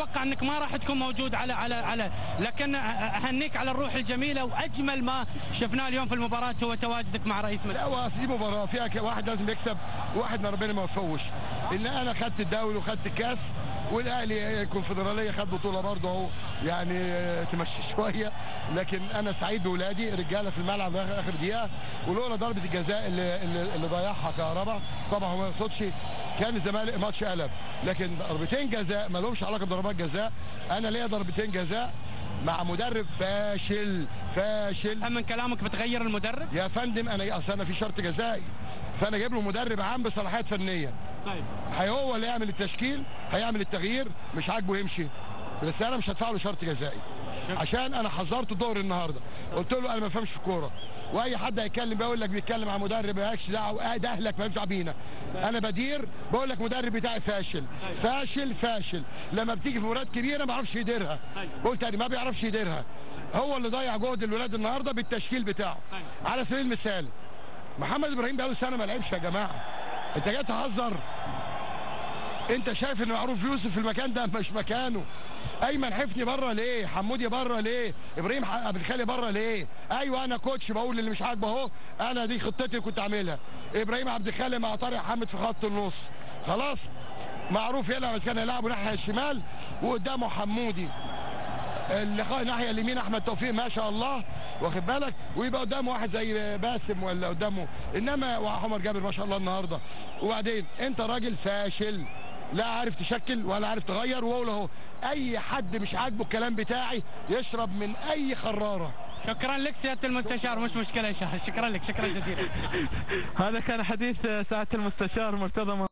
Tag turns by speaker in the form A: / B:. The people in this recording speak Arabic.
A: اتوقع انك ما راح تكون موجود على لكن اهنيك على الروح الجميله، واجمل ما شفناه اليوم في المباراه هو تواجدك مع رئيس مجلس.
B: لا واصل دي مباراه فيها واحد لازم يكسب، واحد ما ربنا ما يفوش. ان انا خدت الدوري وخدت الكاس، والاهلي الكونفدراليه خد بطوله برضه اهو، يعني تمشي شويه. لكن انا سعيد باولادي رجاله في الملعب اخر دقيقه، ولولا ضربه الجزاء اللي ضيعها كهربا طبعا هو ما يقصدش، كان الزمالك ماتش قلب. لكن ضربتين جزاء ما لهمش علاقه بضربات جزاء. انا ليا ضربتين جزاء مع مدرب فاشل.
A: من كلامك بتغير المدرب؟
B: يا فندم انا اصل انا في شرط جزائي، فانا جايب له مدرب عام بصلاحيات فنيه.
A: طيب
B: هو اللي يعمل التشكيل، هيعمل التغيير، مش عاجبه يمشي، بس انا مش هدفع له شرط جزائي عشان انا حذرته الظهر النهارده، قلت له انا ما بفهمش في الكوره، واي حد هيتكلم بيقول لك بيتكلم عن مدرب مالكش دعوه، ده اهلك مالكش دعوه بينا. انا بدير بقول لك مدرب بتاعي فاشل لما بتيجي في مباريات كبيره ما بيعرفش يديرها. قلت تاني ما بيعرفش يديرها، هو اللي ضيع جهد الولاد النهارده بالتشكيل بتاعه. على سبيل المثال محمد ابراهيم بقاله سنه ما لعبش يا جماعه، انت جاي تهزر؟ انت شايف ان معروف يوسف في المكان ده مش مكانه؟ ايمن حفني بره ليه؟ حمودي بره ليه؟ ابراهيم عبد الخالق بره ليه؟ ايوه انا كوتش بقول اللي مش عاجبه اهو، انا دي خطتي اللي كنت عاملها. ابراهيم عبد الخالق مع طارق حامد في خط النص، خلاص معروف يلعب، كان يلعبه ناحيه الشمال وقدامه حمودي، الناحيه اليمين احمد توفيق ما شاء الله واخد بالك، ويبقى قدامه واحد زي باسم ولا قدامه، انما وعمر جابر ما شاء الله النهارده. وبعدين انت راجل فاشل، لا عارف تشكل ولا عارف تغير، واقول اهو اي حد مش عاجبه الكلام بتاعي يشرب من اي خراره.
A: شكرا لك سياده المستشار، مش مشكله يا شهر، شكرا لك، شكرا جزيلا.
C: هذا كان حديث سعاده المستشار مرتضى